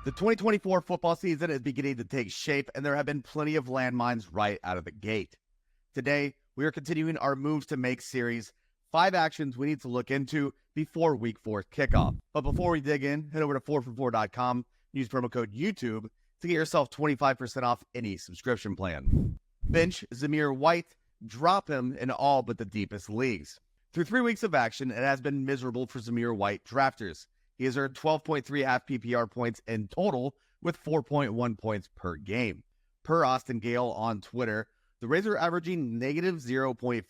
The 2024 football season is beginning to take shape, and there have been plenty of landmines right out of the gate. Today, we are continuing our Moves to Make series, 5 actions we need to look into before Week 4 kickoff. But before we dig in, head over to 4for4.com, use promo code YouTube to get yourself 25% off any subscription plan. Bench Zamir White, drop him in all but the deepest leagues. Through 3 weeks of action, it has been miserable for Zamir White drafters. He has earned 12.3 half PPR points in total with 4.1 points per game. Per Austin Gale on Twitter, the Rays are averaging negative 0.51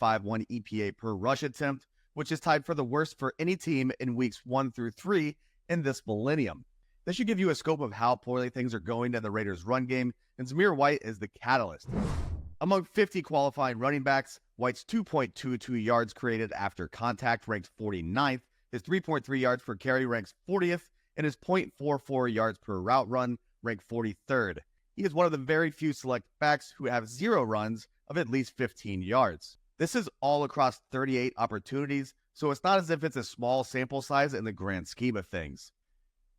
EPA per rush attempt, which is tied for the worst for any team in weeks 1 through 3 in this millennium. This should give you a scope of how poorly things are going in the Raiders' run game, and Zamir White is the catalyst. Among 50 qualifying running backs, White's 2.22 yards created after contact ranks 49th, his 3.3 yards per carry ranks 40th, and his 0.44 yards per route run ranked 43rd. He is one of the very few select backs who have 0 runs of at least 15 yards. This is all across 38 opportunities, so it's not as if it's a small sample size in the grand scheme of things.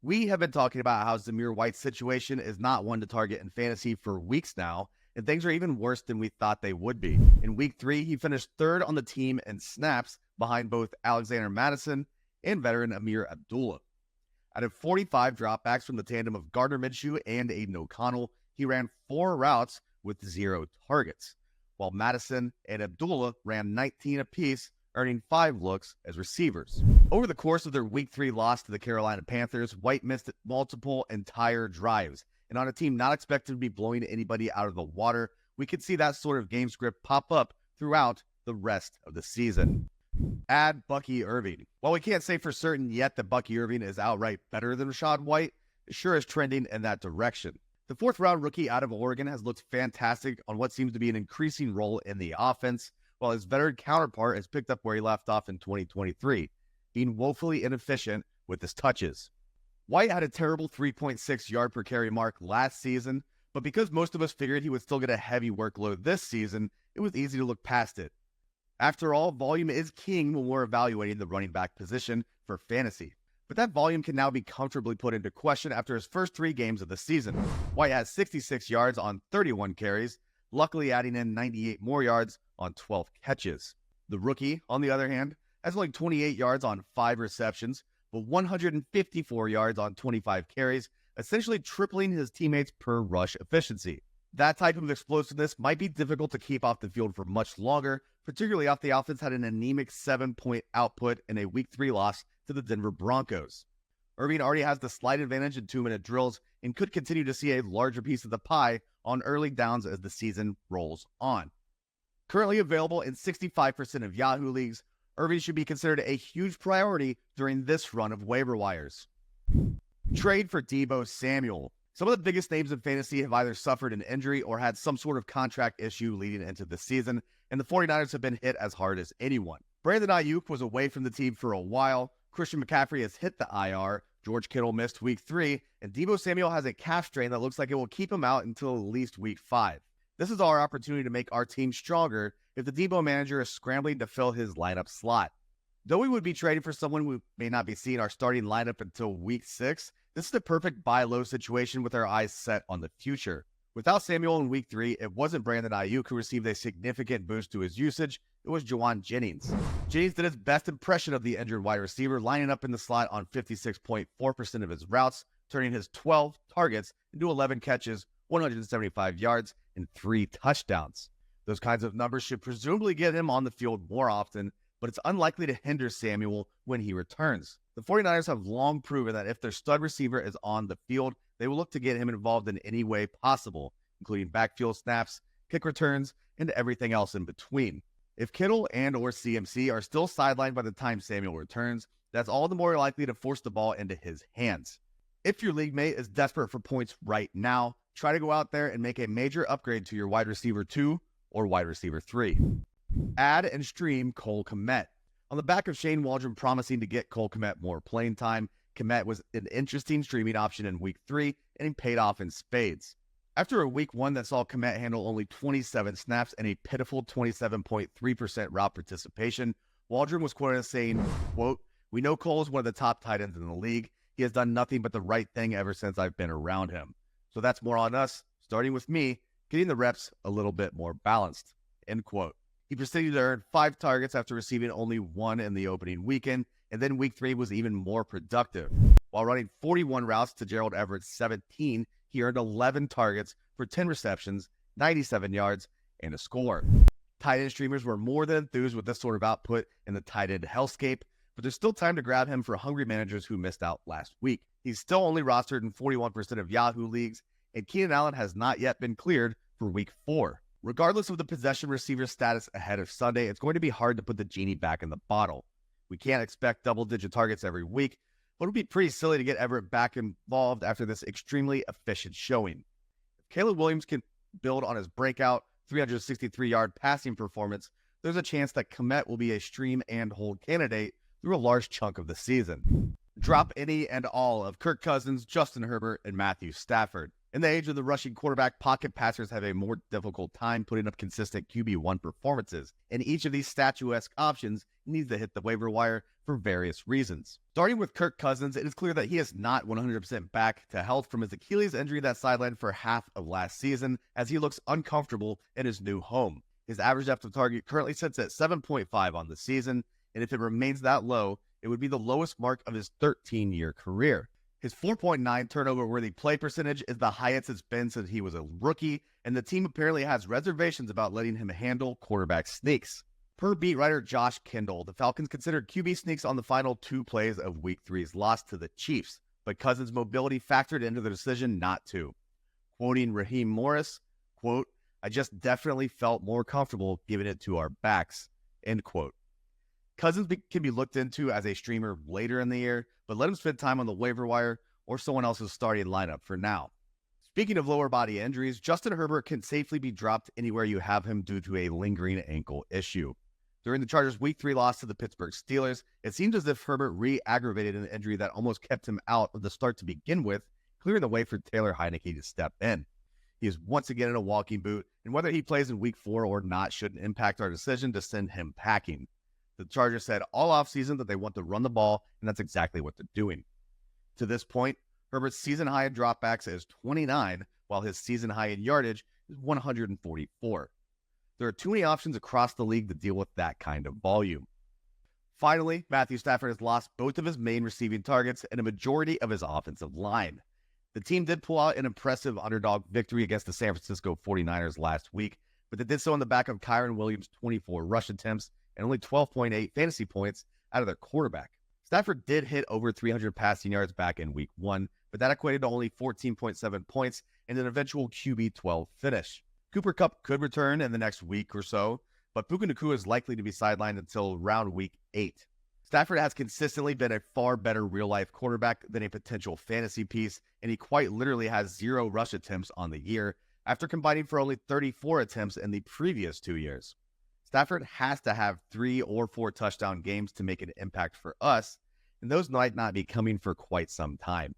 We have been talking about how Zamir White's situation is not one to target in fantasy for weeks now, and things are even worse than we thought they would be. In Week 3, he finished 3rd on the team in snaps behind both Alexander Mattison and veteran Amir Abdullah. Out of 45 dropbacks from the tandem of Gardner Minshew and Aiden O'Connell, he ran 4 routes with 0 targets, while Mattison and Abdullah ran 19 apiece, earning 5 looks as receivers. Over the course of their Week 3 loss to the Carolina Panthers, White missed multiple entire drives, and on a team not expected to be blowing anybody out of the water, we could see that sort of game script pop up throughout the rest of the season. Add Bucky Irving. While we can't say for certain yet that Bucky Irving is outright better than Rachaad White, it sure is trending in that direction. The 4th-round rookie out of Oregon has looked fantastic on what seems to be an increasing role in the offense, while his veteran counterpart has picked up where he left off in 2023, being woefully inefficient with his touches. White had a terrible 3.6 yard per carry mark last season, but because most of us figured he would still get a heavy workload this season, it was easy to look past it. After all, volume is king when we're evaluating the running back position for fantasy. But that volume can now be comfortably put into question after his first 3 games of the season. White has 66 yards on 31 carries, luckily adding in 98 more yards on 12 catches. The rookie, on the other hand, has only 28 yards on 5 receptions, but 154 yards on 25 carries, essentially tripling his teammates' per rush efficiency. That type of explosiveness might be difficult to keep off the field for much longer, particularly after the offense had an anemic 7-point output in a Week 3 loss to the Denver Broncos. Irving already has the slight advantage in 2-minute drills and could continue to see a larger piece of the pie on early downs as the season rolls on. Currently available in 65% of Yahoo leagues, Irving should be considered a huge priority during this run of waiver wires. Trade for Deebo Samuel. Some of the biggest names in fantasy have either suffered an injury or had some sort of contract issue leading into the season, and the 49ers have been hit as hard as anyone. Brandon Ayuk was away from the team for a while, Christian McCaffrey has hit the IR, George Kittle missed Week 3, and Deebo Samuel has a calf strain that looks like it will keep him out until at least Week 5. This is our opportunity to make our team stronger if the Deebo manager is scrambling to fill his lineup slot. Though we would be trading for someone who may not be seeing our starting lineup until Week 6, this is the perfect buy low situation with our eyes set on the future. Without Samuel in Week 3, it wasn't Brandon Ayuk who received a significant boost to his usage, it was Juwan Jennings. Jennings did his best impression of the injured wide receiver, lining up in the slot on 56.4% of his routes, turning his 12 targets into 11 catches, 175 yards, and 3 touchdowns. Those kinds of numbers should presumably get him on the field more often, but it's unlikely to hinder Samuel when he returns. The 49ers have long proven that if their stud receiver is on the field, they will look to get him involved in any way possible, including backfield snaps, kick returns, and everything else in between. If Kittle and or CMC are still sidelined by the time Samuel returns, that's all the more likely to force the ball into his hands. If your league mate is desperate for points right now, try to go out there and make a major upgrade to your wide receiver 2 or wide receiver 3. Add and stream Cole Kmet. On the back of Shane Waldron promising to get Cole Kmet more playing time, Kmet was an interesting streaming option in Week 3, and he paid off in spades. After a Week 1 that saw Kmet handle only 27 snaps and a pitiful 27.3% route participation, Waldron was quoted as saying, quote, "We know Cole is one of the top tight ends in the league. He He has done nothing but the right thing ever since I've been around him. So that's more on us, starting with me, getting the reps a little bit more balanced." End quote. He proceeded to earn 5 targets after receiving only 1 in the opening weekend, and then week 3 was even more productive. While running 41 routes to Gerald Everett's 17, he earned 11 targets for 10 receptions, 97 yards, and a score. Tight end streamers were more than enthused with this sort of output in the tight end hellscape, but there's still time to grab him for hungry managers who missed out last week. He's still only rostered in 41% of Yahoo leagues, and Keenan Allen has not yet been cleared for week 4. Regardless of the possession receiver status ahead of Sunday, it's going to be hard to put the genie back in the bottle. We can't expect double-digit targets every week, but it would be pretty silly to get Everett back involved after this extremely efficient showing. If Caleb Williams can build on his breakout 363-yard passing performance, there's a chance that Kmet will be a stream and hold candidate through a large chunk of the season. Drop any and all of Kirk Cousins, Justin Herbert, and Matthew Stafford. In the age of the rushing quarterback, pocket passers have a more difficult time putting up consistent QB1 performances, and each of these statuesque options needs to hit the waiver wire for various reasons. Starting with Kirk Cousins, it is clear that he is not 100% back to health from his Achilles injury that sidelined for half of last season, as he looks uncomfortable in his new home. His average depth of target currently sits at 7.5 on the season, and if it remains that low, it would be the lowest mark of his 13-year career. His 4.9 turnover-worthy play percentage is the highest it's been since he was a rookie, and the team apparently has reservations about letting him handle quarterback sneaks. Per beat writer Josh Kendall, the Falcons considered QB sneaks on the final 2 plays of Week 3's loss to the Chiefs, but Cousins' mobility factored into the decision not to. Quoting Raheem Morris, quote, "I just definitely felt more comfortable giving it to our backs," end quote. Cousins can be looked into as a streamer later in the year, but let him spend time on the waiver wire or someone else's starting lineup for now. Speaking of lower body injuries, Justin Herbert can safely be dropped anywhere you have him due to a lingering ankle issue. During the Chargers' Week 3 loss to the Pittsburgh Steelers, it seemed as if Herbert re-aggravated an injury that almost kept him out of the start to begin with, clearing the way for Taylor Heineke to step in. He is once again in a walking boot, and whether he plays in Week 4 or not shouldn't impact our decision to send him packing. The Chargers said all offseason that they want to run the ball, and that's exactly what they're doing. To this point, Herbert's season high in dropbacks is 29, while his season high in yardage is 144. There are too many options across the league to deal with that kind of volume. Finally, Matthew Stafford has lost both of his main receiving targets and a majority of his offensive line. The team did pull out an impressive underdog victory against the San Francisco 49ers last week, but they did so on the back of Kyren Williams' 24 rush attempts and only 12.8 fantasy points out of their quarterback. Stafford did hit over 300 passing yards back in Week 1, but that equated to only 14.7 points and an eventual QB12 finish. Cooper Kupp could return in the next week or so, but Puka Nacua is likely to be sidelined until around Week 8. Stafford has consistently been a far better real-life quarterback than a potential fantasy piece, and he quite literally has 0 rush attempts on the year, after combining for only 34 attempts in the previous 2 years. Stafford has to have 3 or 4 touchdown games to make an impact for us, and those might not be coming for quite some time.